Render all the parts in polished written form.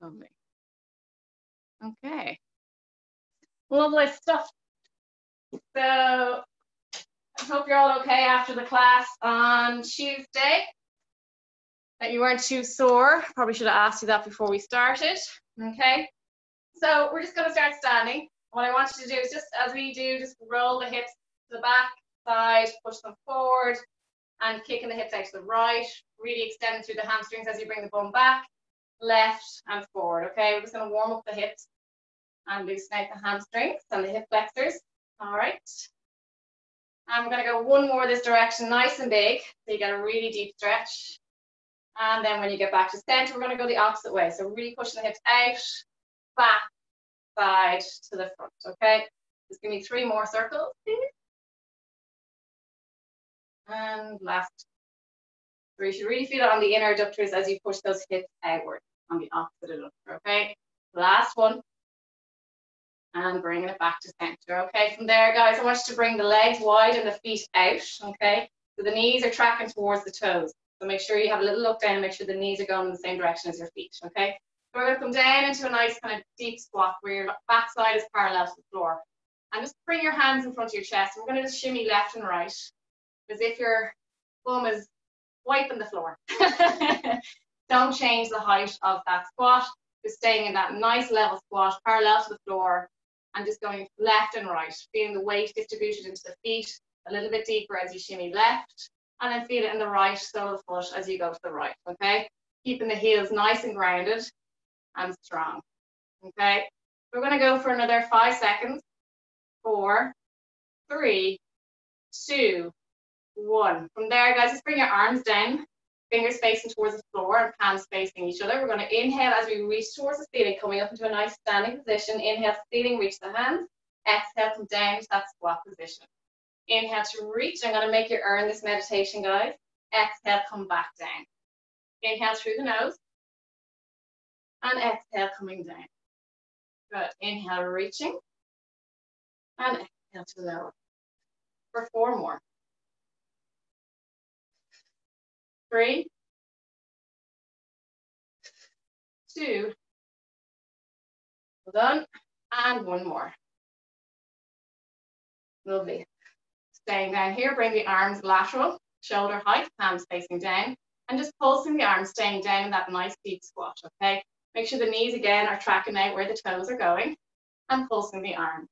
Lovely. Okay. Lovely stuff. So I hope you're all okay after the class on Tuesday, that you weren't too sore. Probably should have asked you that before we started. Okay. So we're just going to start standing. What I want you to do is just as we do, just roll the hips to the back, side, push them forward, and kicking the hips out to the right. Really extend through the hamstrings as you bring the bum back, left and forward. Okay, we're just going to warm up the hips and loosen out the hamstrings and the hip flexors. All right. And we're going to go one more this direction, nice and big, so you get a really deep stretch. And then when you get back to center, we're going to go the opposite way. So really pushing the hips out, back, side to the front. Okay, just give me 3 more circles, please. And last. So you should really feel it on the inner adductors as you push those hips outward on the opposite adductor. Okay, last one. And bringing it back to center. Okay, from there, guys, I want you to bring the legs wide and the feet out. Okay, so the knees are tracking towards the toes. So make sure you have a little look down and make sure the knees are going in the same direction as your feet. Okay, so we're going to come down into a nice kind of deep squat where your back side is parallel to the floor. And just bring your hands in front of your chest. We're going to just shimmy left and right as if your bum is wiping the floor. Don't change the height of that squat. Just staying in that nice level squat, parallel to the floor, and just going left and right, feeling the weight distributed into the feet a little bit deeper as you shimmy left, and then feel it in the right sole of the foot as you go to the right, okay? Keeping the heels nice and grounded and strong, okay? We're gonna go for another 5 seconds. 4, 3, 2, 1. From there, guys, just bring your arms down, fingers facing towards the floor and palms facing each other. We're going to inhale as we reach towards the ceiling, coming up into a nice standing position. Inhale to ceiling, reach the hands. Exhale, come down to that squat position. Inhale to reach. I'm going to make you earn this meditation, guys. Exhale, come back down. Inhale through the nose. And exhale, coming down. Good. Inhale, reaching. And exhale to lower. For 4 more. 3, 2, well done, and 1 more. Lovely. Staying down here, bring the arms lateral, shoulder height, palms facing down, and just pulsing the arms, staying down in that nice deep squat, okay? Make sure the knees again are tracking out where the toes are going, and pulsing the arms.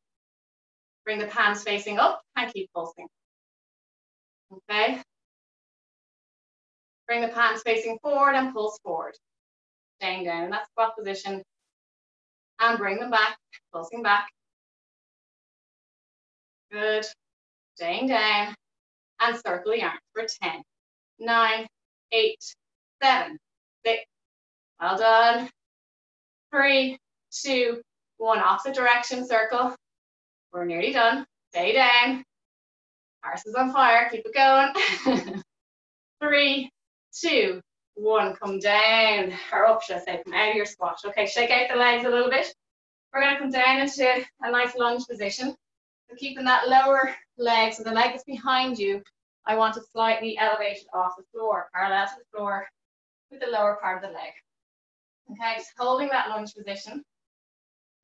Bring the palms facing up and keep pulsing, okay? Bring the palms facing forward and pulse forward. Staying down in that squat position. And bring them back, pulsing back. Good. Staying down. And circle the arms for 10, 9, 8, 7, 6. Well done. 3, 2, 1. Opposite direction, circle. We're nearly done. Stay down. Arse is on fire. Keep it going. 3, 2, 1, come down, or up, should I say, come out of your squat. Okay, shake out the legs a little bit. We're going to come down into a nice lunge position. So keeping that lower leg, so the leg that's behind you, I want it slightly elevated off the floor, parallel to the floor with the lower part of the leg. Okay, just holding that lunge position. And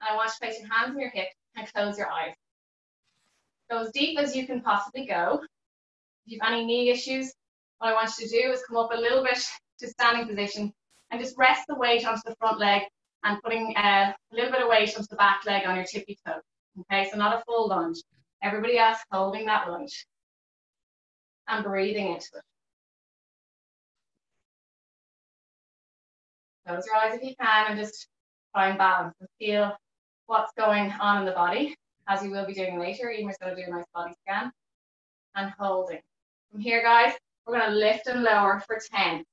I want you to place your hands on your hip and close your eyes. Go as deep as you can possibly go. If you have any knee issues, what I want you to do is come up a little bit to standing position and just rest the weight onto the front leg and putting a little bit of weight onto the back leg on your tippy toe. Okay, so not a full lunge. Everybody else holding that lunge and breathing into it. Close your eyes if you can and just try and balance and feel what's going on in the body, as you will be doing later. Emer's going to do a nice body scan. And holding. From here, guys, we're going to lift and lower for 10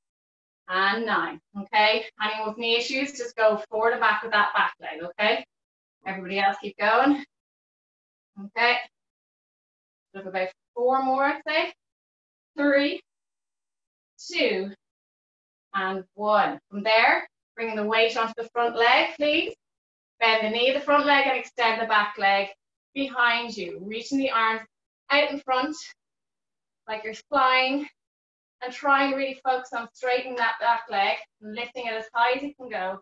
and 9, okay? Anyone with knee issues, just go forward and back with that back leg, okay? Everybody else keep going. Okay. Look about 4 more, I'd say. 3, 2, and 1. From there, bringing the weight onto the front leg, please. Bend the knee of the front leg and extend the back leg behind you. Reaching the arms out in front, like you're flying. And try and really focus on straightening that back leg and lifting it as high as you can go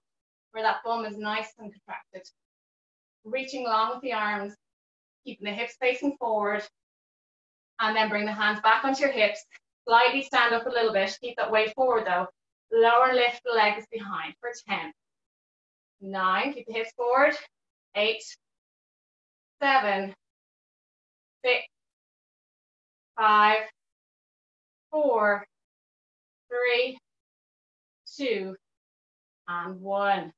where that bum is nice and contracted. Reaching long with the arms, keeping the hips facing forward, and then bring the hands back onto your hips. Slightly stand up a little bit. Keep that weight forward though. Lower and lift the legs behind for 10. 9, keep the hips forward. 8, 7, 6, 5, 4, 3, 2, and 1.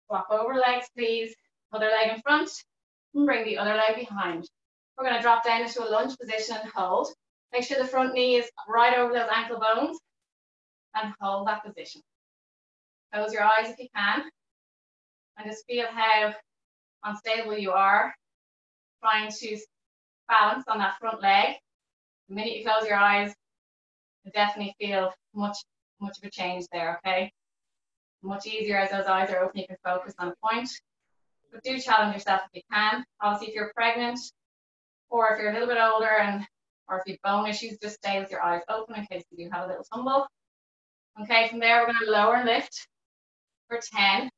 Swap over legs, please. Other leg in front, and bring the other leg behind. We're going to drop down into a lunge position and hold. Make sure the front knee is right over those ankle bones, and hold that position. Close your eyes if you can, and just feel how unstable you are, trying to balance on that front leg. The minute you close your eyes, you definitely feel much of a change there, okay? Much easier as those eyes are open, you can focus on a point. But do challenge yourself if you can. Obviously, if you're pregnant, or if you're a little bit older, or if you have bone issues, just stay with your eyes open in case you do have a little tumble. Okay, from there, we're going to lower and lift for 10,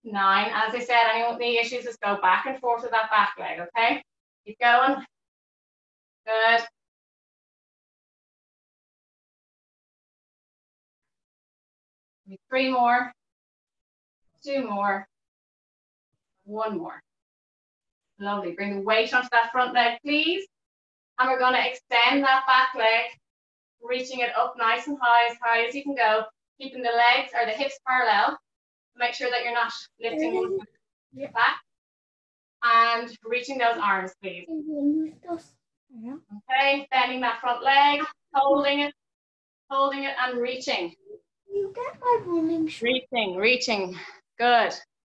9. As I said, anyone with knee issues, just go back and forth with that back leg, okay? Keep going. Good. Maybe 3 more, 2 more, 1 more. Lovely. Bring the weight onto that front leg, please. And we're going to extend that back leg, reaching it up nice and high as you can go, keeping the legs or the hips parallel. Make sure that you're not lifting back. And reaching those arms, please. Okay, bending that front leg, holding it, and reaching. You get my running shoes. Reaching. Good.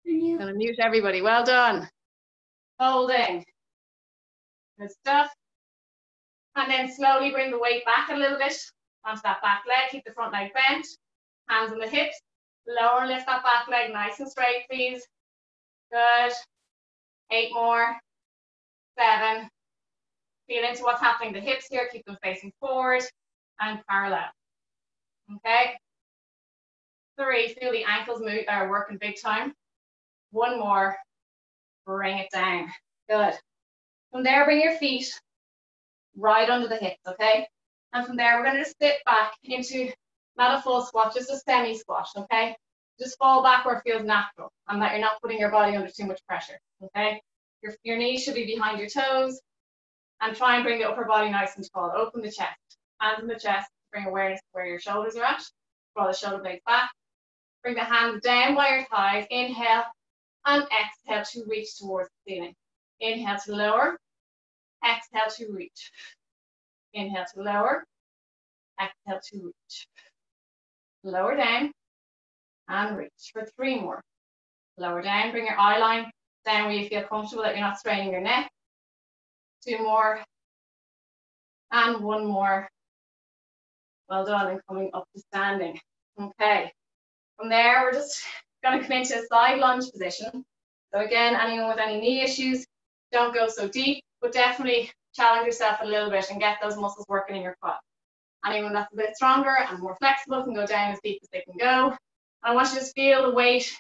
I'm going to mute everybody. Well done. Holding. Good stuff. And then slowly bring the weight back a little bit onto that back leg. Keep the front leg bent. Hands on the hips. Lower and lift that back leg nice and straight, please. Good. 8 more. 7. Feel into what's happening. The hips here, keep them facing forward and parallel. Okay. 3. Feel the ankles move, are working big time. 1 more. Bring it down. Good. From there, bring your feet right under the hips, okay? And from there, we're going to just sit back into not a full squat, just a semi squat, okay? Just fall back where it feels natural and that you're not putting your body under too much pressure, okay? Your knees should be behind your toes, and try and bring the upper body nice and tall. Open the chest, hands in the chest, bring awareness to where your shoulders are at. Draw the shoulder blades back. Bring the hands down by your thighs. Inhale and exhale to reach towards the ceiling. Inhale to lower, exhale to reach. Inhale to lower, exhale to reach. Lower down and reach for 3 more. Lower down, bring your eye line down where you feel comfortable, that you're not straining your neck. 2 more and 1 more. Well done, and coming up to standing. Okay, from there we're just going to come into a side lunge position. So again, anyone with any knee issues, don't go so deep, but definitely challenge yourself a little bit and get those muscles working in your quad. Anyone that's a bit stronger and more flexible can go down as deep as they can go. I want you to just feel the weight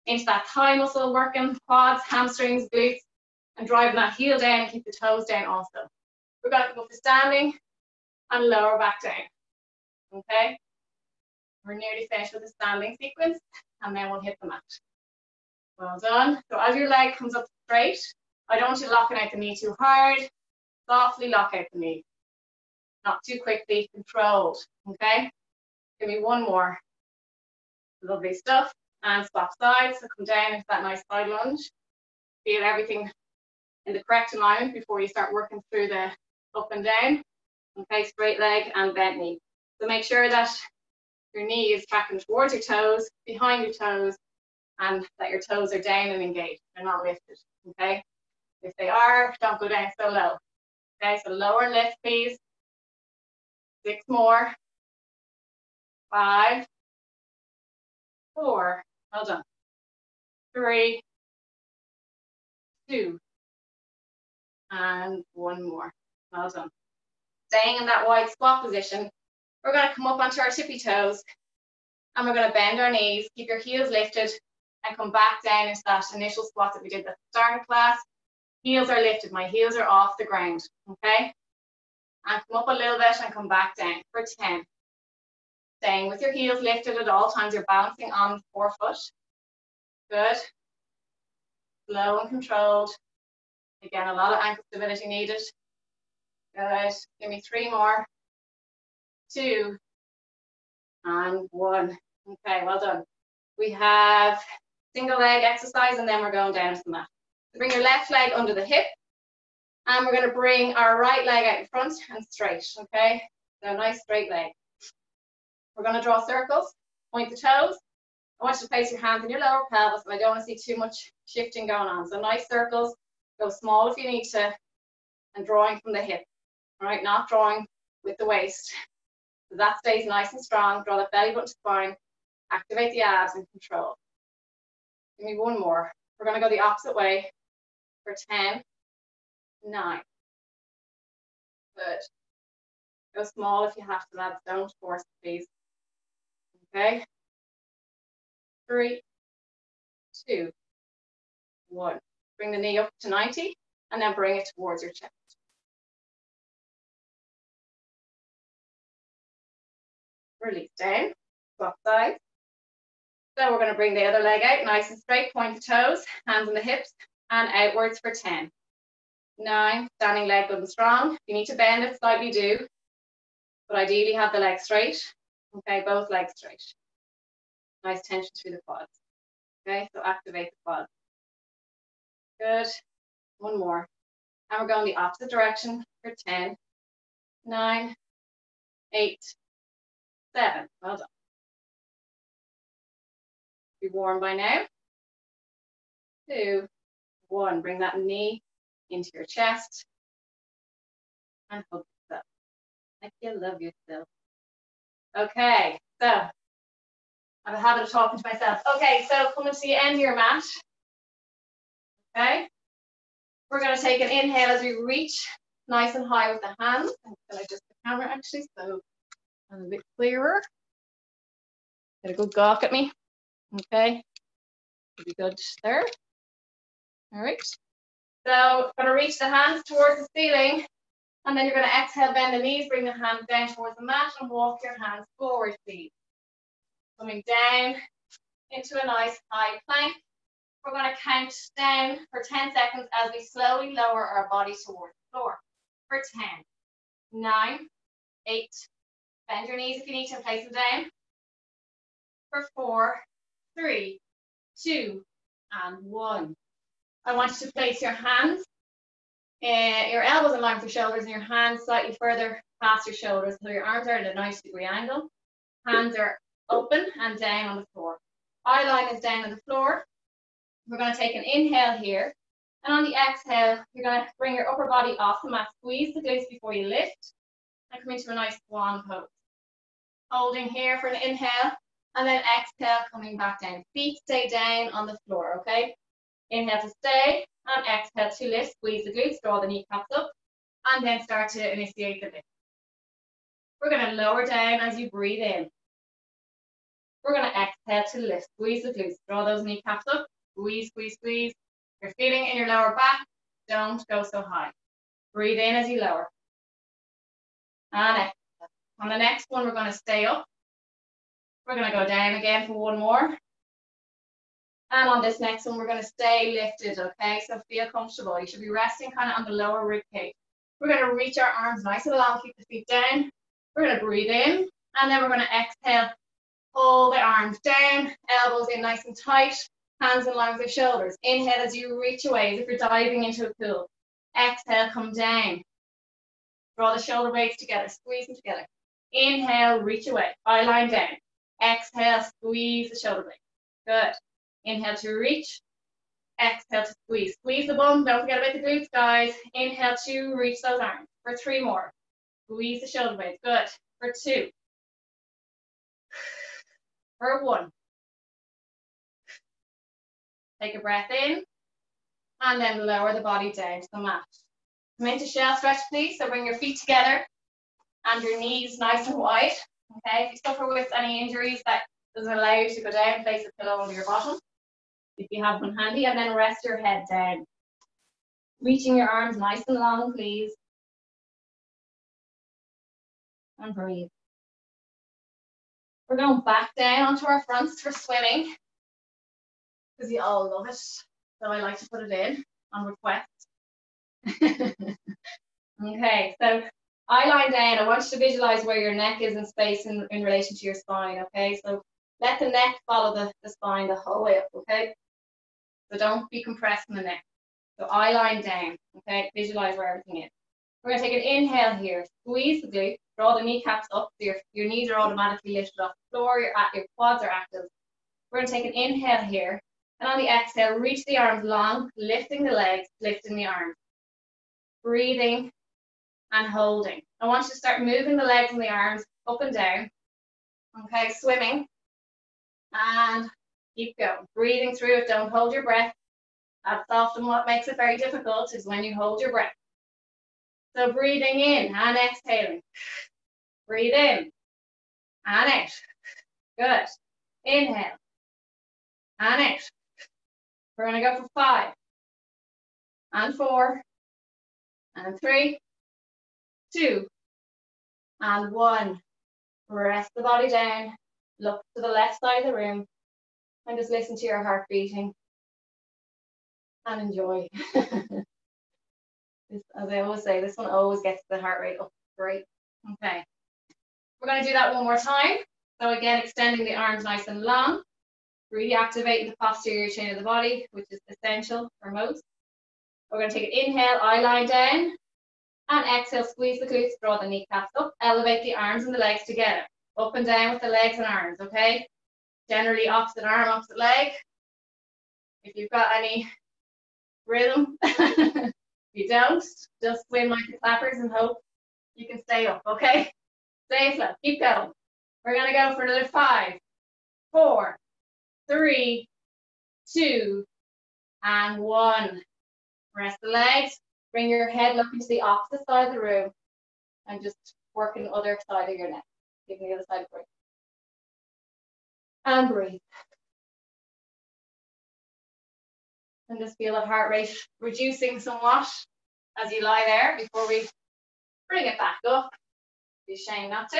into that thigh muscle working, quads, hamstrings, glutes, and driving that heel down and keep the toes down also. We're going to come up to standing and lower back down. Okay? We're nearly finished with the standing sequence, and then we'll hit the mat. Well done. So as your leg comes up straight, I don't want you locking out the knee too hard. Softly lock out the knee. Not too quickly, controlled. Okay? Give me 1 more. Lovely stuff. And swap sides. So come down into that nice side lunge. Feel everything in the correct alignment before you start working through the up and down. Okay, straight leg and bent knee. So make sure that your knee is tracking towards your toes, behind your toes, and that your toes are down and engaged. They're not lifted. Okay? If they are, don't go down so low. Okay, so lower and lift, please. 6 more. 5. 4. Well done. 3. 2. And 1 more. Well done. Staying in that wide squat position, we're going to come up onto our tippy toes And we're going to bend our knees, keep your heels lifted, and come back down into that initial squat that we did at the start of class. Heels are lifted, my heels are off the ground, okay? And come up a little bit and come back down for 10. Staying with your heels lifted at all times, you're balancing on the forefoot. Good. Slow and controlled. Again, a lot of ankle stability needed. Good. Give me 3 more. 2. And 1. Okay, well done. We have single leg exercise, and then we're going down to the mat. So bring your left leg under the hip, and we're going to bring our right leg out in front and straight, okay? So nice straight leg. We're going to draw circles, point the toes. I want you to place your hands in your lower pelvis, and I don't want to see too much shifting going on. So nice circles, go small if you need to, and drawing from the hip, all right? Not drawing with the waist. So that stays nice and strong. Draw the belly button to spine, activate the abs and control. Give me 1 more. We're going to go the opposite way for 10, 9. Good. Go small if you have to, lads. Don't force it, please. Okay. 3, 2, 1. Bring the knee up to 90 and then bring it towards your chest. Release down, swap sides. So we're going to bring the other leg out, nice and straight, point the toes, hands on the hips, and outwards for 10. 9, standing leg good and strong. If you need to bend it slightly, do. But ideally have the leg straight. Okay, both legs straight. Nice tension through the quads. Okay, so activate the quads. Good. 1 more. And we're going the opposite direction for 10, 9, 8, 7. Well done. Be warm by now. 2, 1. Bring that knee into your chest and hug yourself like you love yourself. Okay, so I have a habit of talking to myself. Okay, so coming to the end of your mat. Okay, we're going to take an inhale as we reach nice and high with the hands. I'm going to adjust the camera actually so I'm a bit clearer. Get a good gawk at me. Okay, should be good there. All right. So going to reach the hands towards the ceiling, and then you're going to exhale, bend the knees, bring the hands down towards the mat, and walk your hands forward, please. Coming down into a nice high plank. We're going to count down for 10 seconds as we slowly lower our body towards the floor. For 10, 9, 8, bend your knees if you need to, and place them down. For 4, 3, 2, and 1. I want you to place your hands, your elbows in line with your shoulders, and your hands slightly further past your shoulders, so your arms are at a 90-degree angle. Hands are open and down on the floor. Eye line is down on the floor. We're going to take an inhale here, and on the exhale, you're going to bring your upper body off the mat, squeeze the glutes before you lift, and come into a nice swan pose. Holding here for an inhale, and then exhale, coming back down. Feet stay down on the floor, okay? Inhale to stay, and exhale to lift, squeeze the glutes, draw the kneecaps up, and then start to initiate the lift. We're going to lower down as you breathe in. We're going to exhale to lift, squeeze the glutes, draw those kneecaps up, squeeze, squeeze, squeeze. You're feeling in your lower back, don't go so high. Breathe in as you lower. And exhale. On the next one, we're going to stay up. We're going to go down again for 1 more. And on this next one, we're going to stay lifted, okay? So feel comfortable. You should be resting kind of on the lower rib cage. We're going to reach our arms nice and long, keep the feet down. We're going to breathe in, and then we're going to exhale. Pull the arms down, elbows in nice and tight, hands in line with your shoulders. Inhale as you reach away, as if you're diving into a pool. Exhale, come down. Draw the shoulder blades together, squeeze them together. Inhale, reach away, eye line down. Exhale, squeeze the shoulder blades. Good. Inhale to reach, exhale to squeeze. Squeeze the bum, don't forget about the glutes, guys. Inhale to reach those arms. For 3 more. Squeeze the shoulder blades. Good. For 2. For 1. Take a breath in, and then lower the body down to the mat. Come into shell stretch, please. So bring your feet together and your knees nice and wide. Okay, if you suffer with any injuries that Doesn't allow you to go down, place a pillow under your bottom if you have one handy, and then rest your head down. Reaching your arms nice and long, please. And breathe. We're going back down onto our fronts for swimming, because you all love it. So I like to put it in on request. Okay, so I lie down. I want you to visualize where your neck is in space in relation to your spine, okay? So let the neck follow the spine the whole way up, okay? So don't be compressing the neck. So eye line down, okay? Visualize where everything is. We're going to take an inhale here. Squeeze the glute, draw the kneecaps up. So your knees are automatically lifted off the floor. Your quads are active. We're going to take an inhale here. And on the exhale, reach the arms long, lifting the legs, lifting the arms. Breathing and holding. I want you to start moving the legs and the arms up and down. Okay, swimming. And keep going. Breathing through it. Don't hold your breath. That's often what makes it very difficult, is when you hold your breath. So breathing in and exhaling. Breathe in and out. Good. Inhale and out. We're going to go for 5 and 4 and 3, 2 and 1. Rest the body down. Look to the left side of the room and just listen to your heart beating and enjoy. As I always say, this one always gets the heart rate up. Great. Okay. We're going to do that one more time. So again, extending the arms nice and long, really activating the posterior chain of the body, which is essential for most. We're going to take an inhale, eye line down, and exhale, squeeze the glutes, draw the kneecaps up, elevate the arms and the legs together, up and down with the legs and arms, okay? Generally opposite arm, opposite leg. If you've got any rhythm, if you don't, just swim like the clappers and hope you can stay up, okay? Stay slow, keep going. We're going to go for another 5, 4, 3, 2, and 1. Rest the legs. Bring your head looking to the opposite side of the room and just working the other side of your neck. Giving the other side a break. And breathe. And just feel the heart rate reducing somewhat as you lie there before we bring it back up. Be ashamed not to.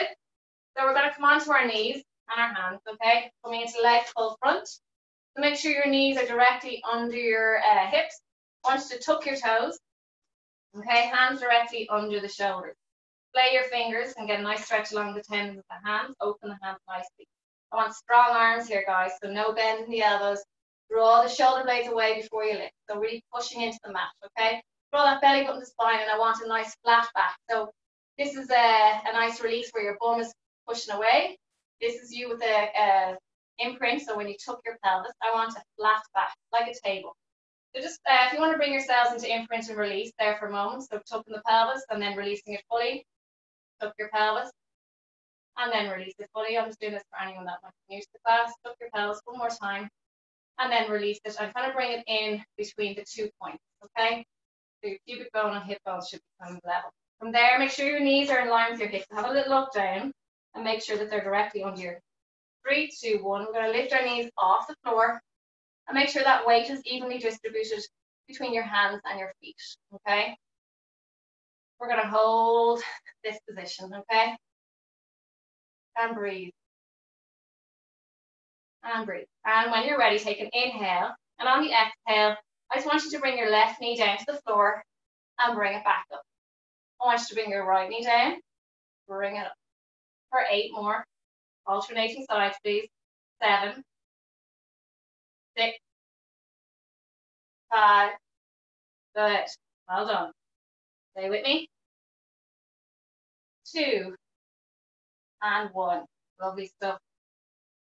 So we're going to come onto our knees and our hands, okay? Coming into leg pull front. So make sure your knees are directly under your hips. I want you to tuck your toes. Okay, hands directly under the shoulders. Play your fingers and get a nice stretch along the tendons of the hands. Open the hands nicely. I want strong arms here, guys, so no bend in the elbows. Draw the shoulder blades away before you lift. So really pushing into the mat, okay? Draw that belly button to spine, and I want a nice flat back. So this is a nice release where your bum is pushing away. This is you with a imprint, so when you tuck your pelvis, I want a flat back, like a table. So just, if you want to bring yourselves into imprint and release there for a moment, so tucking the pelvis and then releasing it fully. Tuck your pelvis and then release it fully. I'm just doing this for anyone that might be new to the class. Tuck your pelvis one more time and then release it. And kind of bring it in between the 2 points, okay? So your pubic bone and hip bones should be kind of level. From there, make sure your knees are in line with your hips. Have a little look down and make sure that they're directly under your 3, 2, 1. We're going to lift our knees off the floor. And make sure that weight is evenly distributed between your hands and your feet, okay? We're going to hold this position, okay? And breathe. And breathe. And when you're ready, take an inhale. And on the exhale, I just want you to bring your left knee down to the floor and bring it back up. I want you to bring your right knee down, bring it up. For 8 more. Alternating sides, please. 7, 6, 5, good, well done. Stay with me. 2, and 1. Lovely stuff.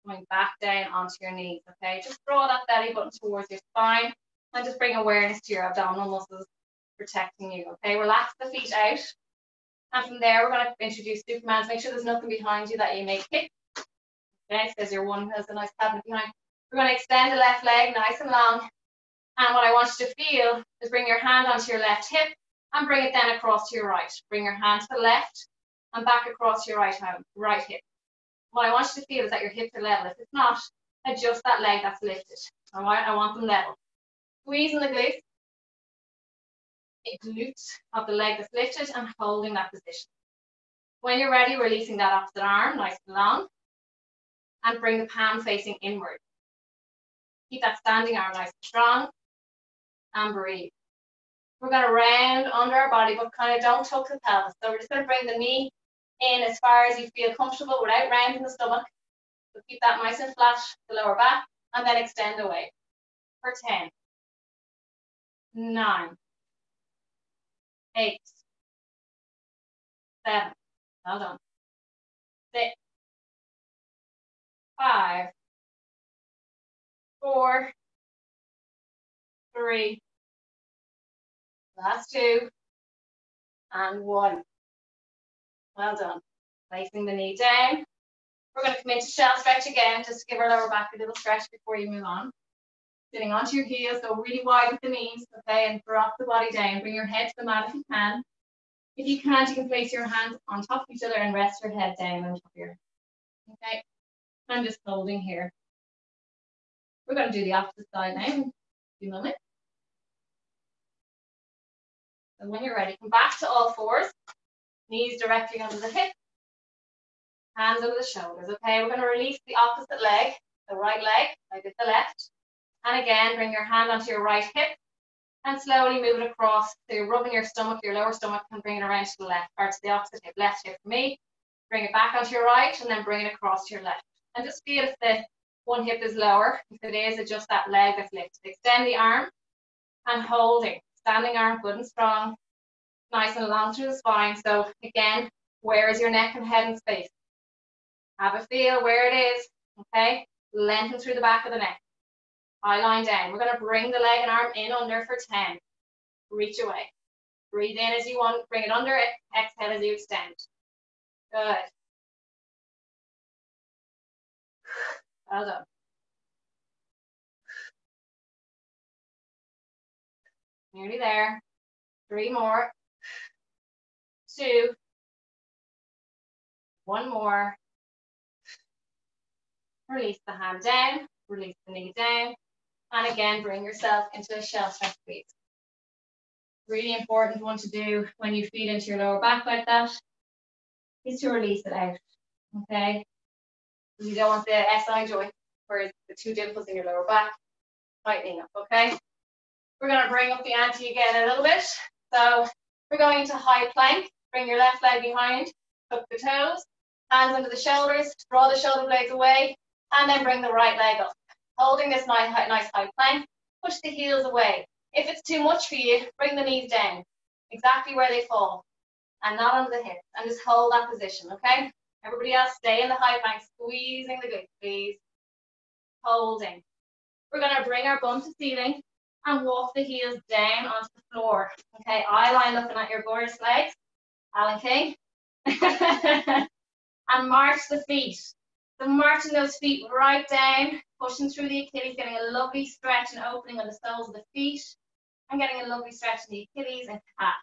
Coming back down onto your knees, okay? Just draw that belly button towards your spine and just bring awareness to your abdominal muscles protecting you, okay? Relax the feet out. And from there, we're going to introduce Supermans. Make sure there's nothing behind you that you may kick. Okay, says your one has a nice cabinet behind. We're going to extend the left leg nice and long. And what I want you to feel is bring your hand onto your left hip and bring it then across to your right. Bring your hand to the left and back across your right hip. What I want you to feel is that your hips are level. If it's not, adjust that leg that's lifted. All right, I want them level. Squeezing the glutes of the leg that's lifted and holding that position. When you're ready, releasing that opposite arm, nice and long, and bring the palm facing inward. Keep that standing arm nice and strong, and breathe. We're going to round under our body, but kind of don't tuck the pelvis. So we're just going to bring the knee in as far as you feel comfortable without rounding the stomach. So keep that nice and flat, the lower back, and then extend away. For 10, 9, 8, 7, well done, 6, 5, 4, 3, last 2, and 1. Well done. Placing the knee down. We're going to come into shell stretch again, just to give our lower back a little stretch before you move on. Sitting onto your heels, go really wide with the knees, okay, and drop the body down. Bring your head to the mat if you can. If you can't, you can place your hands on top of each other and rest your head down on top of your head. Okay, I'm just holding here. We're going to do the opposite side now in a few moments. And when you're ready, come back to all fours. Knees directly under the hip. Hands over the shoulders, okay? We're going to release the opposite leg, the right leg, like it's the left. And again, bring your hand onto your right hip and slowly move it across. So you're rubbing your stomach, your lower stomach, and bring it around to the left, or to the opposite hip, left hip for me. Bring it back onto your right and then bring it across to your left. And just feel if the one hip is lower. If it is, adjust that leg that's lifted. Extend the arm and holding. Standing arm, good and strong. Nice and long through the spine. So again, where is your neck and head in space? Have a feel where it is, okay? Lengthen through the back of the neck. Eye line down. We're going to bring the leg and arm in under for 10. Reach away. Breathe in as you want. Bring it under. Exhale as you extend. Good. Well done. Nearly there. 3 more. 2. 1 more. Release the hand down. Release the knee down. And again, bring yourself into a shell stretch, please. Really important one to do when you feed into your lower back like that is to release it out, okay? You don't want the SI joint, or the 2 dimples in your lower back, tightening up, okay? We're going to bring up the ante again a little bit. So we're going into high plank. Bring your left leg behind, tuck the toes, hands under the shoulders, draw the shoulder blades away, and then bring the right leg up. Holding this nice high plank, push the heels away. If it's too much for you, bring the knees down, exactly where they fall, and not under the hips, and just hold that position, okay? Everybody else, stay in the high plank, squeezing the glutes, please. Holding. We're going to bring our bum to ceiling and walk the heels down onto the floor, okay? Eye line looking at your gorgeous legs, Alan King. And march the feet. So marching those feet right down, pushing through the Achilles, getting a lovely stretch and opening on the soles of the feet, and getting a lovely stretch in the Achilles and calf.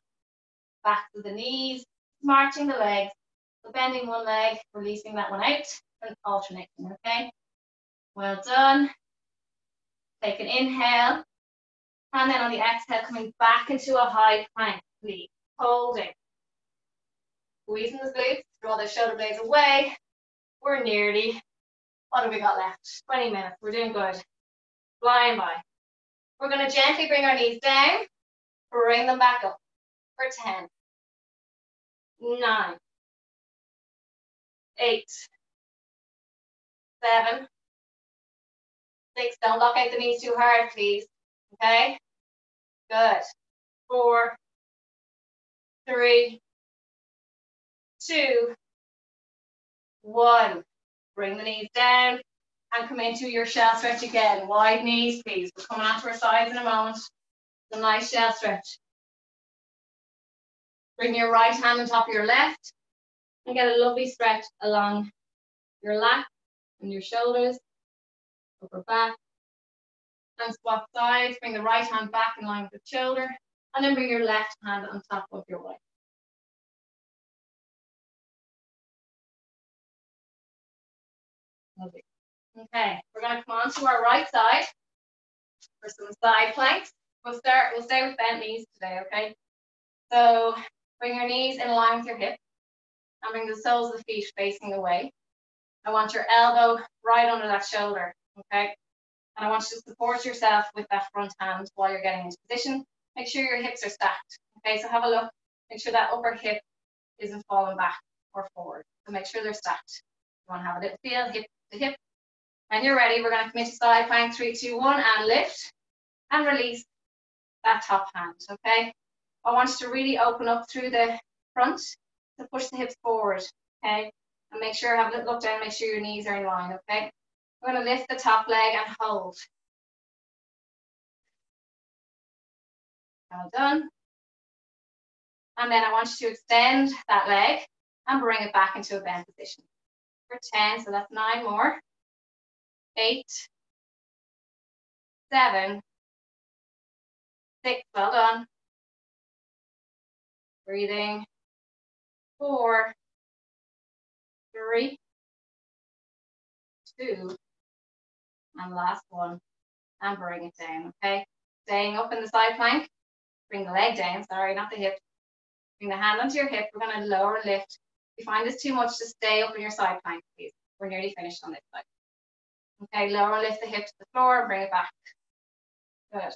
Back to the knees, marching the legs, so bending one leg, releasing that one out, and alternating, okay? Well done. Take an inhale, and then on the exhale, coming back into a high plank, please. Holding. Squeezing the glutes, draw the shoulder blades away. We're nearly, what have we got left? 20 minutes, we're doing good. Flying by. We're going to gently bring our knees down, bring them back up for 10, 9, 8, 7, 6, don't lock out the knees too hard, please, okay? Good. 4, 3, 2, 1. Bring the knees down and come into your shell stretch again. Wide knees, please. We're coming onto our sides in a moment. A nice shell stretch. Bring your right hand on top of your left and get a lovely stretch along your lat and your shoulders, upper back. And swap sides. Bring the right hand back in line with the shoulder, and then bring your left hand on top of your right. Lovely. Okay, we're going to come on to our right side for some side planks. We'll stay with bent knees today, okay? So bring your knees in line with your hips and bring the soles of the feet facing away. I want your elbow right under that shoulder, okay? And I want you to support yourself with that front hand while you're getting into position. Make sure your hips are stacked, okay? So have a look, make sure that upper hip isn't falling back or forward. So make sure they're stacked. You want to have a little feel, hip to hip. When you're ready, we're going to come into side plank, 3, 2, 1, and lift and release that top hand, okay? I want you to really open up through the front to push the hips forward, okay? And make sure, have a little look down, make sure your knees are in line, okay? I'm going to lift the top leg and hold. Well done. And then I want you to extend that leg and bring it back into a bend position. For 10, so that's 9 more. 8, 7, 6, well done. Breathing. 4, 3, 2, and last one. And bring it down, okay? Staying up in the side plank. Bring the leg down, sorry, not the hip. Bring the hand onto your hip. We're going to lower and lift. If you find this too much, just stay up in your side plank, please. We're nearly finished on this side. Okay, lower and lift the hip to the floor and bring it back. Good.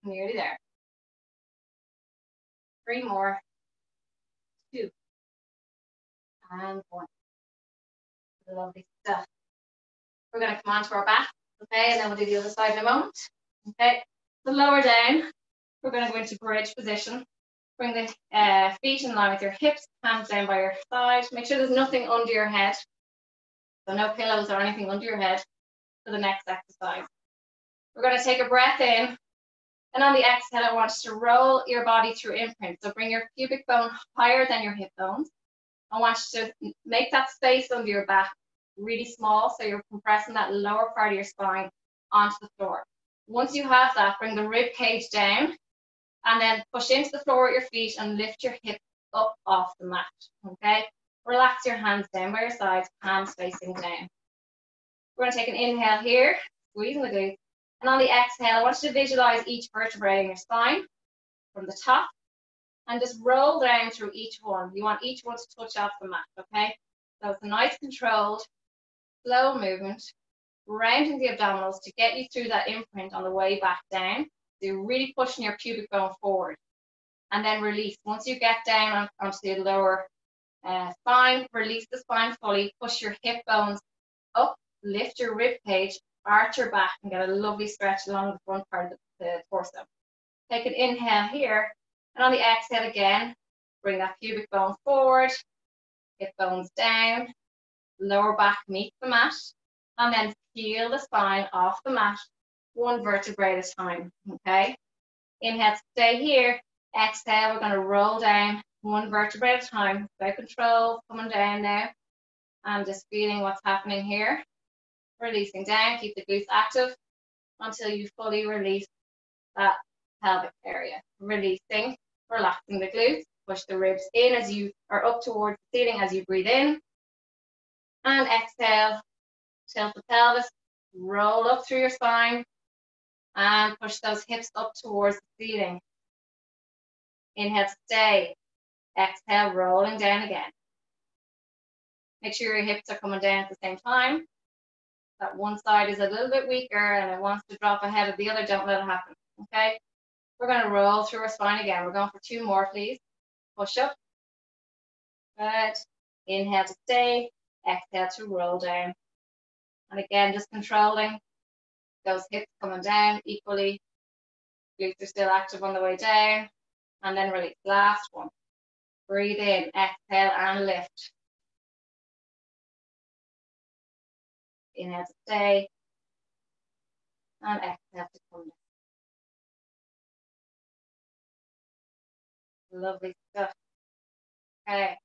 Nearly there. 3 more. 2. And 1. Lovely stuff. We're going to come onto our back, okay, and then we'll do the other side in a moment. Okay, so lower down. We're going to go into bridge position. Bring the feet in line with your hips, hands down by your side. Make sure there's nothing under your head. So no pillows or anything under your head for the next exercise. We're going to take a breath in. And on the exhale, I want you to roll your body through imprint. So bring your pubic bone higher than your hip bones. I want you to make that space under your back really small, so you're compressing that lower part of your spine onto the floor. Once you have that, bring the rib cage down and then push into the floor with your feet and lift your hips up off the mat, okay? Relax your hands down by your sides, palms facing down. We're going to take an inhale here, squeezing the glutes. And on the exhale, I want you to visualize each vertebrae in your spine from the top and just roll down through each one. You want each one to touch off the mat, okay? So it's a nice controlled, slow movement, rounding the abdominals to get you through that imprint on the way back down. So you're really pushing your pubic bone forward. And then release. Once you get down onto the lower spine, release the spine fully, push your hip bones up, lift your rib cage, arch your back, and get a lovely stretch along the front part of the torso. Take an inhale here, and on the exhale again, bring that pubic bone forward, hip bones down, lower back meets the mat, and then peel the spine off the mat, one vertebrae at a time, okay? Inhale, stay here. Exhale, we're going to roll down one vertebrae at a time. Without control, coming down now, and just feeling what's happening here. Releasing down, keep the glutes active until you fully release that pelvic area. Releasing, relaxing the glutes, push the ribs in as you are up towards the ceiling as you breathe in. And exhale, tilt the pelvis, roll up through your spine, and push those hips up towards the ceiling. Inhale, stay. Exhale, rolling down again. Make sure your hips are coming down at the same time. That one side is a little bit weaker and it wants to drop ahead of the other. Don't let it happen, okay? We're going to roll through our spine again. We're going for 2 more, please. Push up. Good. Inhale to stay. Exhale to roll down. And again, just controlling those hips coming down equally. Glutes are still active on the way down. And then release. Last one. Breathe in. Exhale and lift. Inhale to stay. And exhale to come down. Lovely stuff. Okay.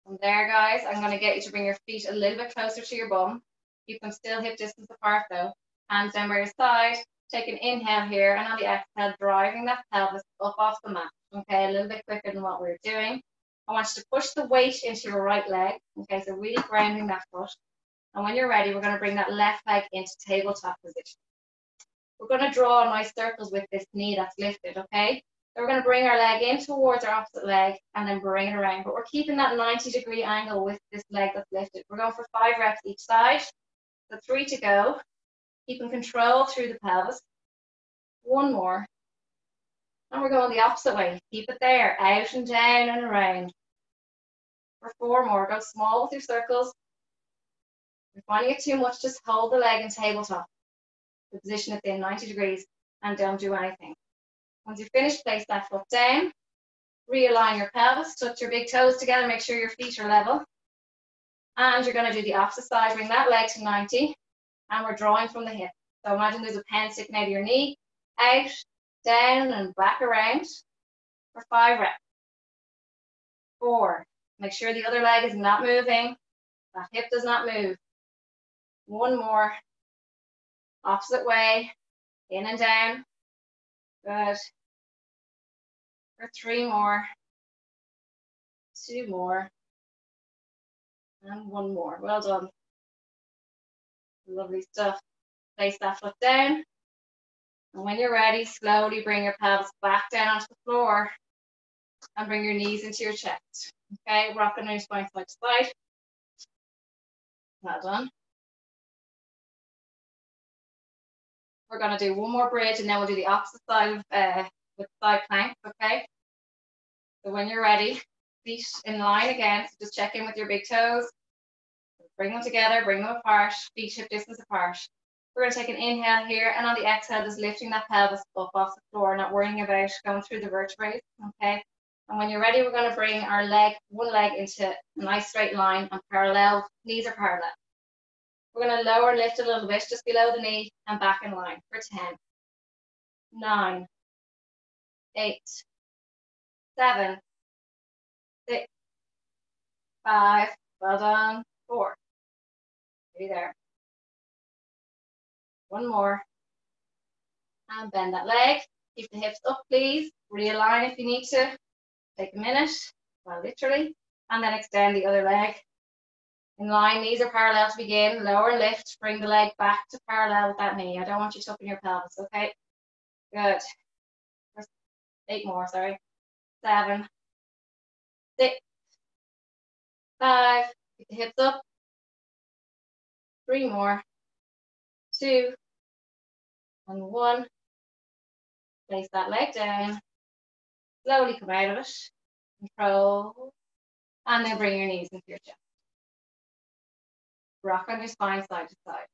From there, guys, I'm going to get you to bring your feet a little bit closer to your bum. Keep them still hip distance apart though. Hands down by your side. Take an inhale here, and on the exhale, driving that pelvis up off the mat. Okay, a little bit quicker than what we're doing. I want you to push the weight into your right leg. Okay, so really grounding that foot. And when you're ready, we're going to bring that left leg into tabletop position. We're going to draw nice circles with this knee that's lifted, okay? So we're going to bring our leg in towards our opposite leg and then bring it around. But we're keeping that 90-degree angle with this leg that's lifted. We're going for 5 reps each side. So 3 to go. Keeping control through the pelvis. 1 more. And we're going the opposite way. Keep it there. Out and down and around. For 4 more. Go small with your circles. If you're finding it too much, just hold the leg in tabletop. The position it's in, 90 degrees, and don't do anything. Once you finish, place that foot down. Realign your pelvis. Touch your big toes together. Make sure your feet are level. And you're going to do the opposite side. Bring that leg to 90. And we're drawing from the hip. So imagine there's a pen sticking out of your knee. Out, down, and back around for 5 reps. 4. Make sure the other leg is not moving. That hip does not move. 1 more. Opposite way. In and down. Good. For 3 more. 2 more. And 1 more. Well done. Lovely stuff. Place that foot down. And when you're ready, slowly bring your pelvis back down onto the floor and bring your knees into your chest. Okay, rocking your spine side to side. Well done. We're going to do 1 more bridge and then we'll do the opposite side with side planks, okay? So when you're ready, feet in line again. So just check in with your big toes. Bring them together, bring them apart, feet hip distance apart. We're going to take an inhale here, and on the exhale, just lifting that pelvis up off the floor, not worrying about going through the vertebrae, okay? And when you're ready, we're going to bring our leg, 1 leg into a nice straight line and parallel, knees are parallel. We're going to lower and lift a little bit, just below the knee and back in line for 10, 9, 8, 7, 6, 5, well done, 4. Stay there. 1 more. And bend that leg. Keep the hips up, please. Realign if you need to. Take a minute, well, literally. And then extend the other leg. In line, knees are parallel to begin. Lower and lift. Bring the leg back to parallel with that knee. I don't want you tucking your pelvis, okay? Good. 8 more, sorry. 7, 6, 5. Keep the hips up. 3 more. 2. And 1. Place that leg down. Slowly come out of it. Control. And then bring your knees into your chest. Rock on your spine side to side.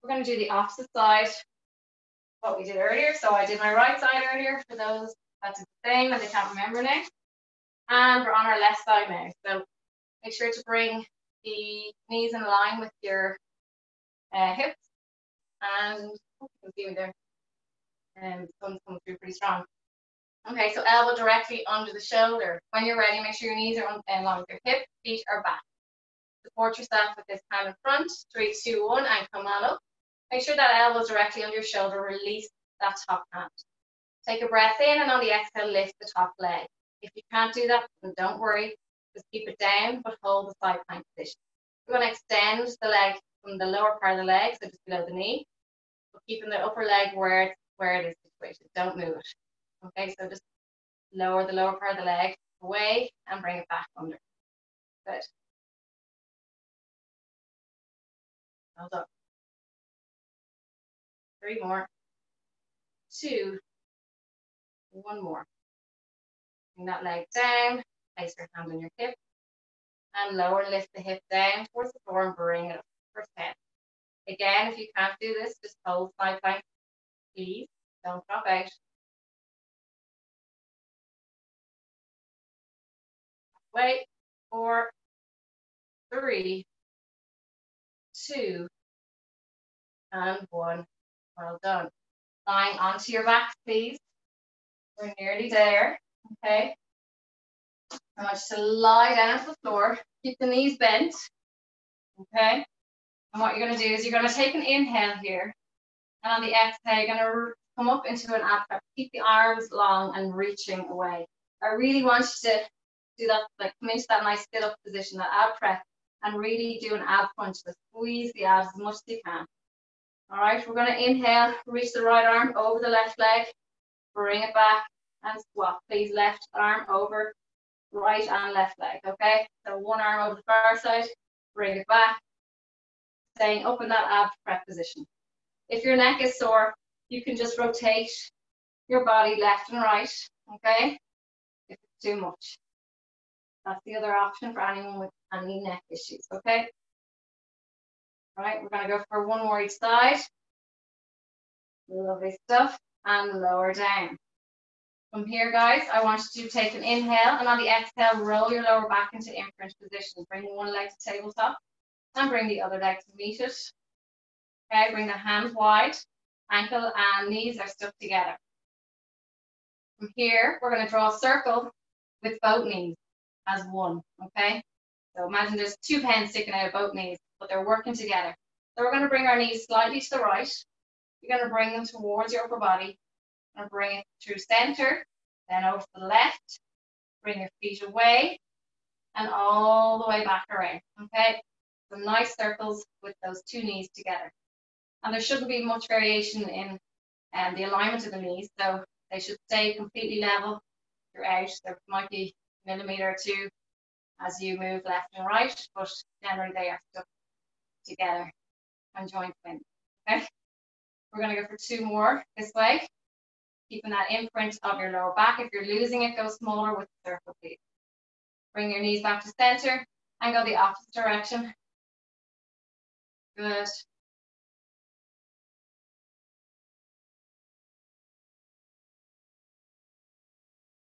We're going to do the opposite side, what we did earlier. So I did my right side earlier for those that did the same and they can't remember now. And we're on our left side now. So make sure to bring the knees in line with your hips. And you can see me there. And the sun's coming through pretty strong. Okay, so elbow directly under the shoulder. When you're ready, make sure your knees are in line with your hips, feet are back. Support yourself with this hand in front. 3, 2, 1, and come on up. Make sure that elbow is directly under your shoulder. Release that top hand. Take a breath in, and on the exhale, lift the top leg. If you can't do that, then don't worry. Just keep it down, but hold the side plank position. We're going to extend the leg from the lower part of the leg, so just below the knee, but keeping the upper leg where it is situated. Don't move it. Okay, so just lower the lower part of the leg away and bring it back under. Good. Well done. 3 more. 2. 1 more. Bring that leg down. Place your hand on your hip. And lower and lift the hip down towards the floor and bring it up for 10. Again, if you can't do this, just hold side plank. Please don't drop out. Wait. 4, 3, 2, and 1. Well done. Lying onto your back, please. We're nearly there. Okay. I want you to lie down to the floor. Keep the knees bent. Okay. And what you're going to do is you're going to take an inhale here. And on the exhale, you're going to come up into an ab crab. Keep the arms long and reaching away. I really want you to do that, like come into that nice sit up position, that ab press, and really do an ab punch. So squeeze the abs as much as you can. All right, we're going to inhale, reach the right arm over the left leg, bring it back, and swap. Please, left arm over right and left leg, okay? So one arm over the far side, bring it back, staying up in that ab prep position. If your neck is sore, you can just rotate your body left and right, okay? If it's too much. That's the other option for anyone with any neck issues, okay? All right, we're going to go for one more each side. Lovely stuff. And lower down. From here, guys, I want you to take an inhale, and on the exhale, roll your lower back into imprint position. Bring one leg to tabletop, and bring the other leg to meet it. Okay, bring the hands wide. Ankle and knees are stuck together. From here, we're going to draw a circle with both knees as one, okay? So imagine there's 2 pens sticking out of both knees, but they're working together. So we're going to bring our knees slightly to the right. You're going to bring them towards your upper body. And bring it through center, then over to the left, bring your feet away, and all the way back around, okay? Some nice circles with those 2 knees together. And there shouldn't be much variation in the alignment of the knees, so they should stay completely level throughout. There might be a millimeter or 2 as you move left and right, but generally they are stuck together and joint twin, okay? We're going to go for 2 more this way. Keeping that imprint of your lower back. If you're losing it, go smaller with the circle, please. Bring your knees back to center and go the opposite direction. Good.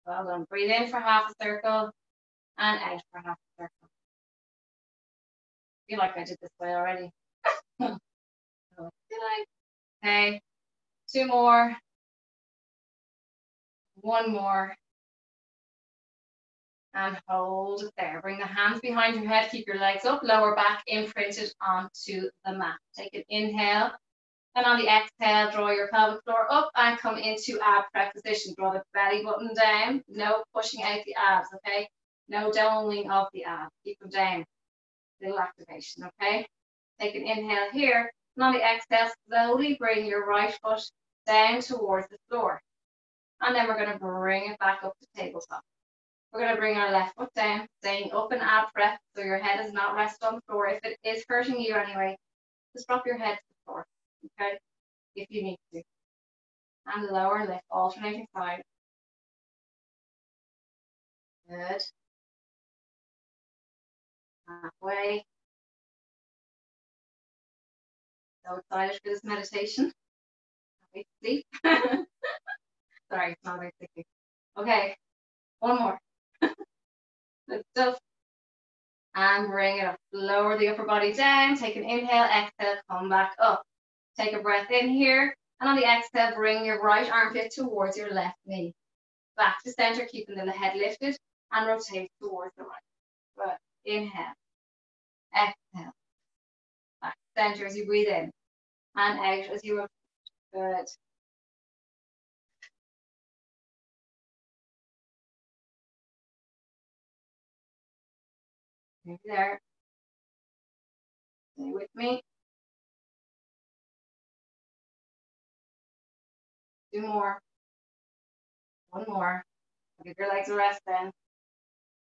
Well done. Breathe in for half a circle and out for half a circle. I feel like I did this way already. Did I? Okay. 2 more. 1 more. And hold it there. Bring the hands behind your head. Keep your legs up. Lower back imprinted onto the mat. Take an inhale. And on the exhale, draw your pelvic floor up and come into ab prep position. Draw the belly button down. No pushing out the abs, okay? No doubling of the abs. Keep them down. Little activation, okay? Take an inhale here. And on the exhale, slowly bring your right foot down towards the floor. And then we're going to bring it back up to tabletop. We're going to bring our left foot down, staying up in ab prep, so your head is not rested on the floor. If it is hurting you anyway, just drop your head to the floor, okay, if you need to. And lower lift, alternating side. Good. Halfway. So excited for this meditation. Wait to sleep. Sorry, it's not very sticky. Okay, 1 more. Good stuff. And bring it up. Lower the upper body down. Take an inhale, exhale, come back up. Take a breath in here. And on the exhale, bring your right armpit towards your left knee. Back to center, keeping the head lifted. And rotate towards the right. Good. Inhale. Exhale. Back to center as you breathe in. And out as you rotate. Good. There. Stay with me. 2 more. 1 more. Give your legs a rest then.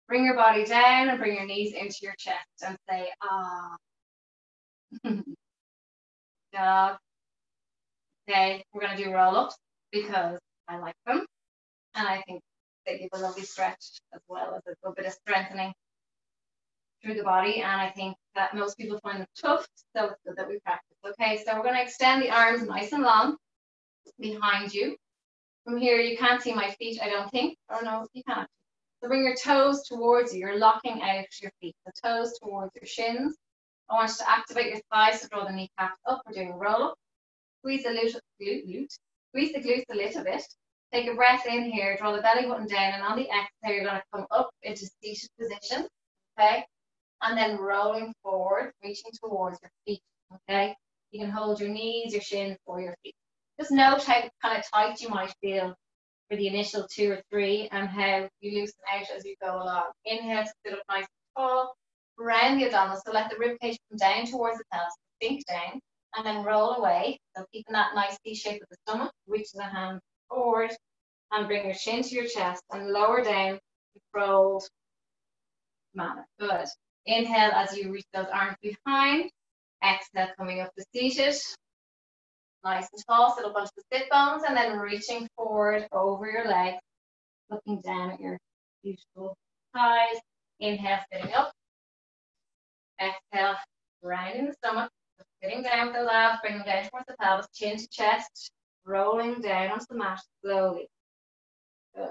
Bring your body down and bring your knees into your chest and say, ah. Dog. Okay, we're going to do roll-ups because I like them. And I think they give a lovely stretch as well as a little bit of strengthening through the body. And I think that most people find them tough, so it's good that we practice. Okay, so we're going to extend the arms nice and long behind you. From here, you can't see my feet, I don't think. Oh no, you can't. So bring your toes towards you. You're locking out your feet. The toes towards your shins. I want you to activate your thighs to draw the kneecaps up. We're doing a roll-up. Squeeze the glute. Squeeze the glutes a little bit. Take a breath in here. Draw the belly button down. And on the exhale, you're going to come up into seated position. Okay? And then rolling forward, reaching towards your feet. Okay? You can hold your knees, your shins, or your feet. Just note how kind of tight you might feel for the initial 2 or 3 and how you loosen out as you go along. Inhale to sit up nice and tall, round the abdominals, so let the rib cage come down towards the pelvis, sink down, and then roll away. So keeping that nice C shape of the stomach, reaching the hand forward, and bring your chin to your chest and lower down, controlled manner. Good. Inhale as you reach those arms behind. Exhale, coming up to seated. Nice and tall, sit up onto the sit bones, and then reaching forward over your legs, looking down at your beautiful thighs. Inhale, sitting up. Exhale, rounding the stomach, sitting down with the labs, bringing them down towards the pelvis, chin to chest, rolling down onto the mat slowly. Good.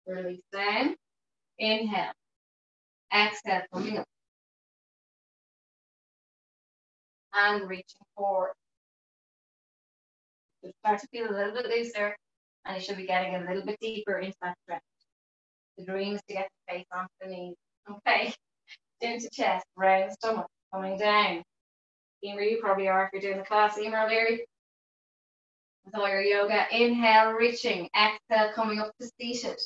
Release down. Inhale. Exhale, coming up. And reaching forward. You start to feel a little bit looser, and you should be getting a little bit deeper into that stretch. The dream is to get the face onto the knees. Okay. Chin to chest, round the stomach, coming down. Emer, you probably are if you're doing the class. Emer O'Leary. With all your yoga. Inhale, reaching. Exhale, coming up to seated.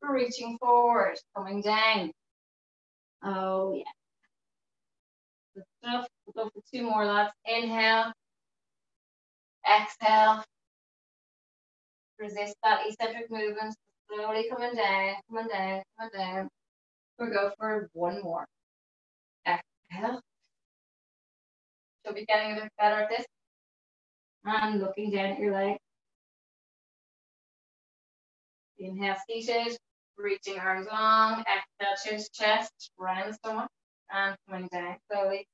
Reaching forward, coming down. Oh, yeah. Good stuff. We'll go for 2 more, lads. Inhale. Exhale. Resist that eccentric movement. Slowly coming down, coming down, coming down. We'll go for 1 more. Exhale. Should be getting a bit better at this. And looking down at your leg. Inhale, seated. Reaching arms long. Exhale, chin to chest. Round the stomach. And coming down slowly.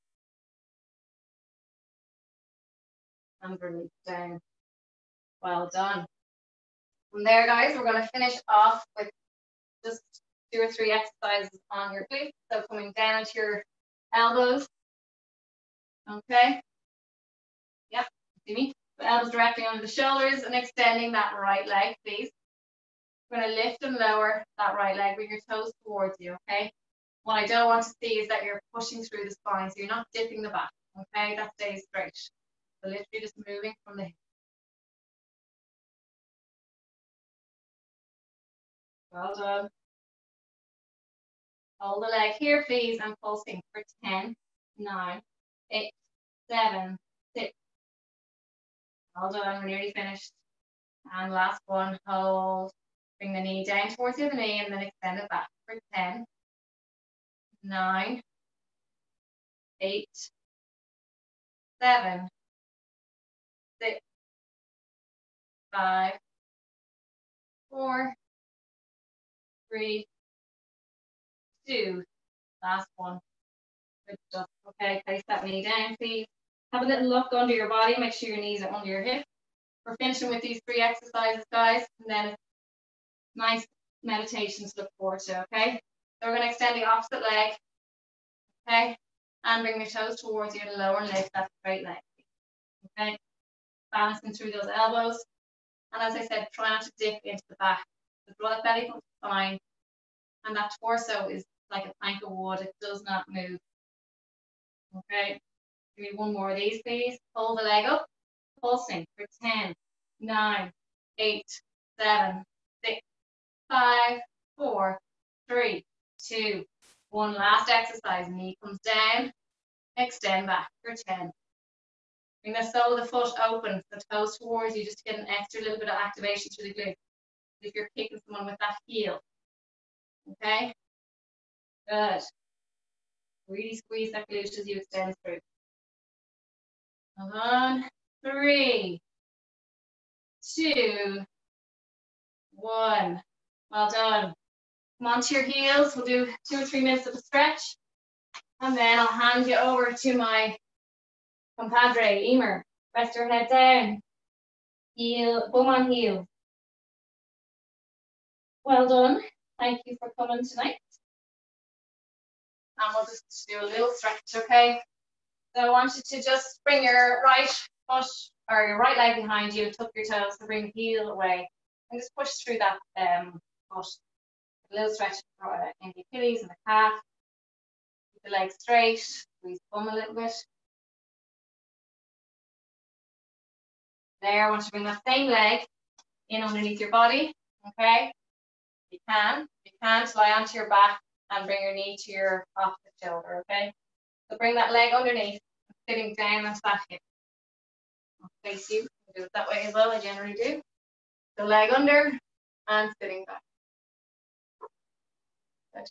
And release down. Well done. From there, guys, we're going to finish off with just 2 or 3 exercises on your glutes. So coming down to your elbows. Okay. Yep. See me? The elbows directly under the shoulders and extending that right leg, please. We're going to lift and lower that right leg. Bring your toes towards you, okay? What I don't want to see is that you're pushing through the spine, so you're not dipping the back, okay? That stays straight. So literally just moving from the hip. Well done. Hold the leg here, please, and pulsing for 10, 9, 8, 7, 6. Well done, we're nearly finished. And last one, hold. Bring the knee down towards the other knee and then extend it back for 10, 9, 8, 7, 6, 5, 4, 3, 2. Last one. Good stuff. Okay, place that knee down, please. Have a little look under your body. Make sure your knees are under your hips. We're finishing with these 3 exercises, guys, and then it's nice meditation to look forward to, okay? So we're going to extend the opposite leg, okay? And bring your toes towards you and lower and lift that straight leg, okay? Balancing through those elbows. And as I said, try not to dip into the back. The broad belly comes fine. And that torso is like a plank of wood. It does not move. Okay? Give me 1 more of these, please. Hold the leg up. Pulsing for 10, 9, 8, 7, 6, 5, 4, 3, 2, 1. Last exercise. Knee comes down. Extend back for 10. Bring the sole of the foot open, the toes towards you, just to get an extra little bit of activation through the glutes. If you're kicking someone with that heel. Okay? Good. Really squeeze that glute as you extend through. 1, 3, 2, 1. Well done. Come onto your heels. We'll do 2 or 3 minutes of a stretch. And then I'll hand you over to my compadre, Emer. Rest your head down. Heel, bum on heel. Well done. Thank you for coming tonight. And we'll just do a little stretch, okay? So I want you to just bring your right foot or your right leg behind you, tuck your toes, and bring the heel away. And just push through that foot. A little stretch in the Achilles and the calf. Keep the leg straight. Squeeze the bum a little bit. There, I want you to bring that same leg in underneath your body, okay? You can. If you can't, lie onto your back and bring your knee to your opposite shoulder, okay? So bring that leg underneath, sitting down onto that hip. I'll face you. I'll do it that way as well, I generally do. The leg under and sitting back. Good.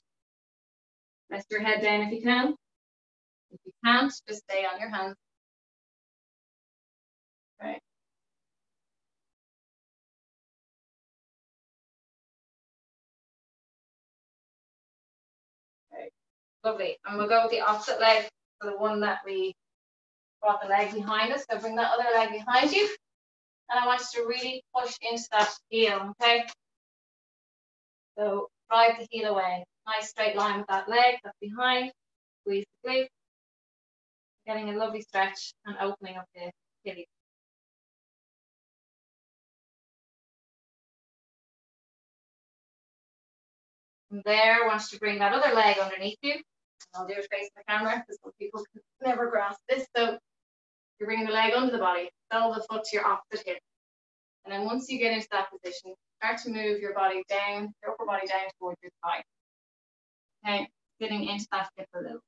Rest your head down if you can. If you can't, just stay on your hands. Okay. Okay. Lovely. And we'll go with the opposite leg, so the one that we brought the leg behind us. So bring that other leg behind you. And I want you to really push into that heel, okay? So drive the heel away. Nice straight line with that leg that's behind. Squeeze the glute. Getting a lovely stretch and opening of the Achilles. From there, I want you to bring that other leg underneath you. I'll do it facing the camera because some people can never grasp this. So you're bringing the leg under the body, sole the foot to your opposite hip. And then once you get into that position, start to move your body down, your upper body down towards your thigh. Okay, sitting into that hip a little.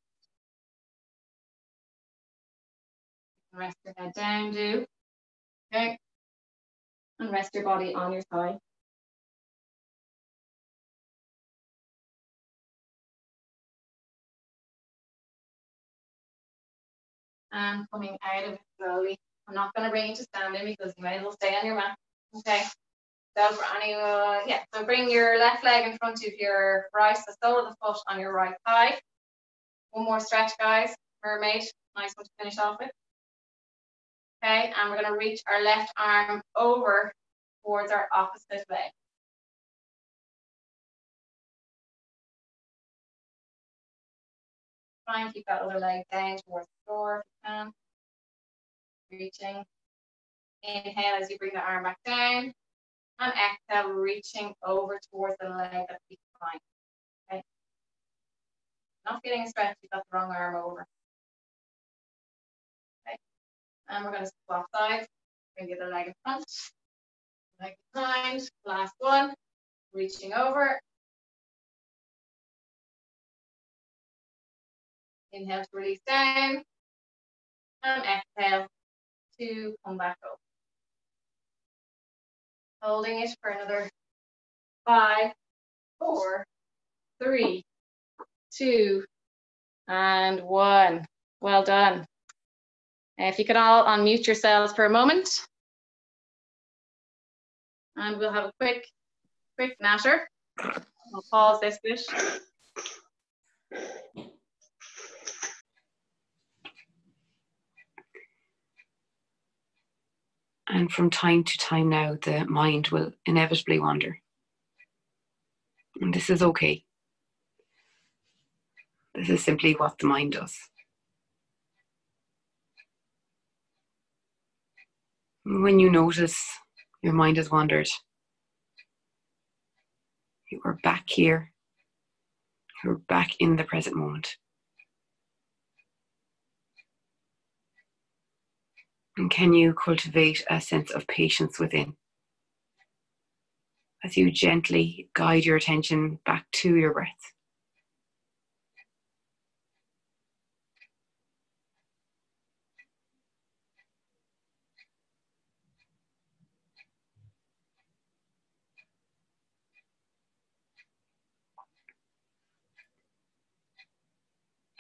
Rest your head down, do. Okay. And rest your body on your thigh. And coming out of it slowly. I'm not going to bring you to standing because you might as well stay on your mat. Okay. So for anyone, so bring your left leg in front of your right, the sole of the foot on your right thigh. One more stretch, guys. Mermaid, nice one to finish off with. Okay, and we're going to reach our left arm over towards our opposite leg. Try and keep that other leg down towards the floor if you can. Reaching. Inhale as you bring the arm back down. And exhale, reaching over towards the leg that's behind. Okay. Not getting a stretch, you've got the wrong arm over. Okay. And we're going to swap sides. Bring the other leg in front. Leg behind. Last one. Reaching over. Inhale to release down. And exhale to come back up. Holding it for another 5, 4, 3, 2, and 1. Well done. If you could all unmute yourselves for a moment. And we'll have a quick natter. I'll pause this bit. And from time to time now, the mind will inevitably wander. And this is okay. This is simply what the mind does. When you notice your mind has wandered, you are back here. You're back in the present moment. And can you cultivate a sense of patience within as you gently guide your attention back to your breath?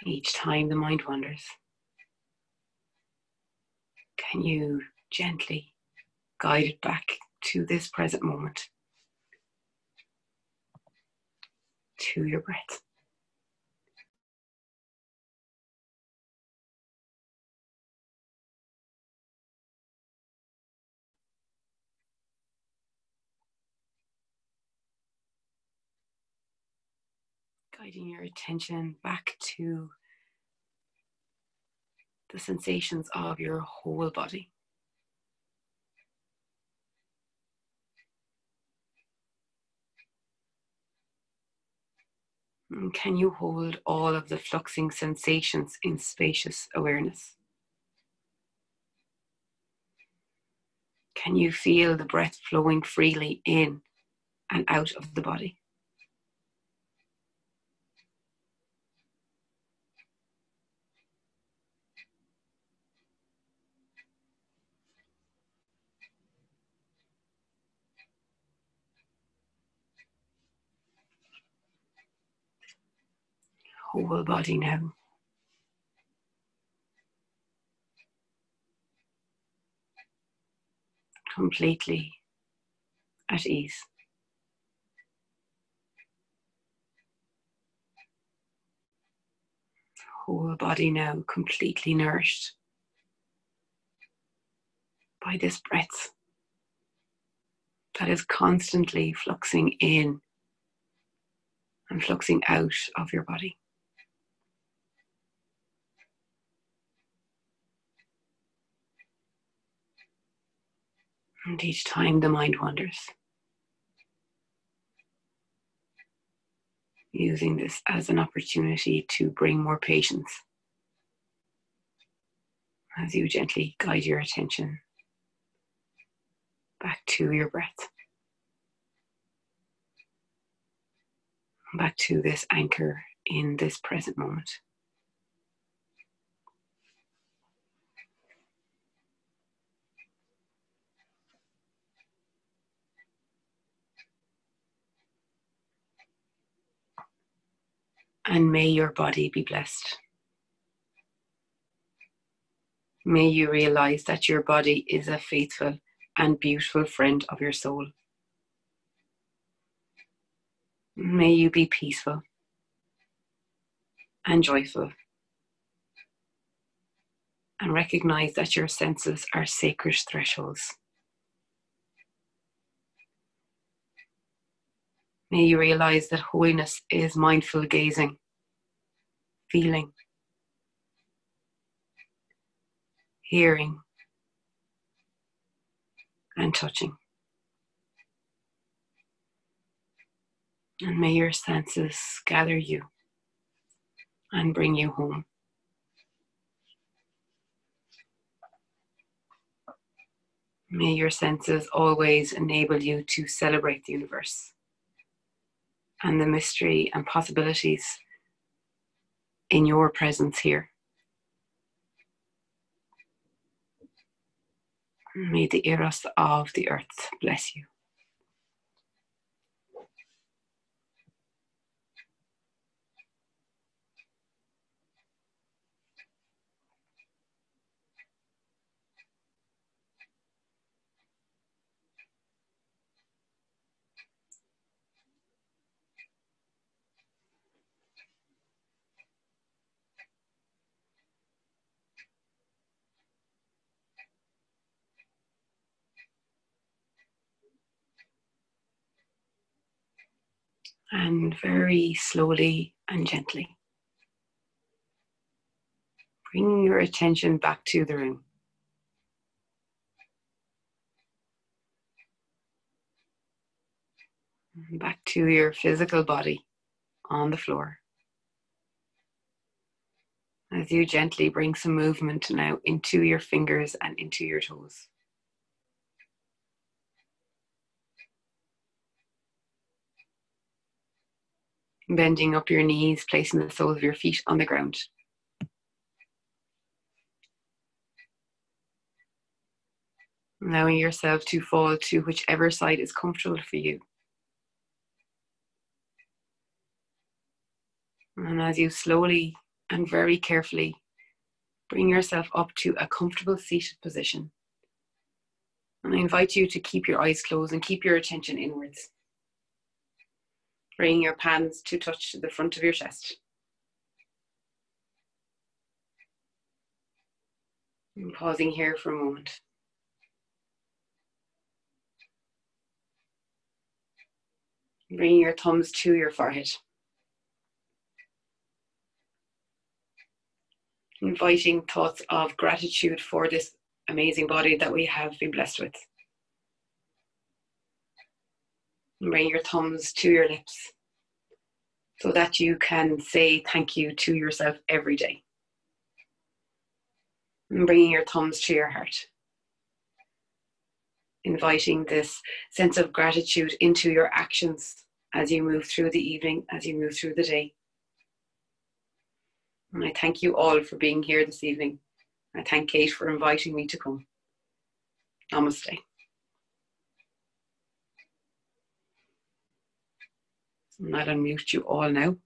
Each time the mind wanders, can you gently guide it back to this present moment, to your breath? Guiding your attention back to the sensations of your whole body. And can you hold all of the fluxing sensations in spacious awareness? Can you feel the breath flowing freely in and out of the body? Whole body now. Completely at ease. Whole body now completely nourished by this breath that is constantly fluxing in and fluxing out of your body. And each time the mind wanders, using this as an opportunity to bring more patience as you gently guide your attention back to your breath, back to this anchor in this present moment. And may your body be blessed. May you realize that your body is a faithful and beautiful friend of your soul. May you be peaceful and joyful, and recognize that your senses are sacred thresholds. May you realize that holiness is mindful gazing, feeling, hearing, and touching. And may your senses gather you and bring you home. May your senses always enable you to celebrate the universe and the mystery and possibilities in your presence here. May the eros of the earth bless you. And very slowly and gently, bring your attention back to the room. Back to your physical body on the floor. As you gently bring some movement now into your fingers and into your toes. Bending up your knees, placing the soles of your feet on the ground. Allowing yourself to fall to whichever side is comfortable for you. And as you slowly and very carefully bring yourself up to a comfortable seated position, and I invite you to keep your eyes closed and keep your attention inwards. Bringing your palms to touch the front of your chest. And pausing here for a moment. Bringing your thumbs to your forehead. Inviting thoughts of gratitude for this amazing body that we have been blessed with. And bring your thumbs to your lips so that you can say thank you to yourself every day. And bringing your thumbs to your heart. inviting this sense of gratitude into your actions as you move through the evening, as you move through the day. And I thank you all for being here this evening. I thank Kate for inviting me to come. Namaste. And I'll unmute you all now.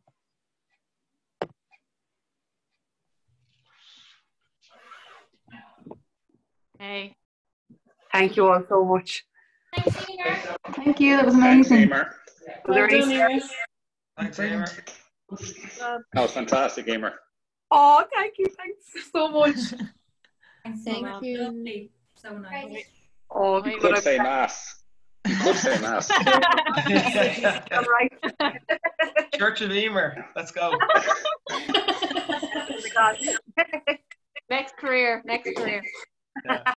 Hey. Thank you all so much. Thanks, Emer. Thank you. That was amazing. Well done, Emer. Thanks, Emer. That was fantastic, Emer. Oh, thank you. Thanks so much. Thank you. Lovely. So nice. Oh, You could say mass. You could say mass. I'm right. Church of Emer. Let's go. Next career. Yeah.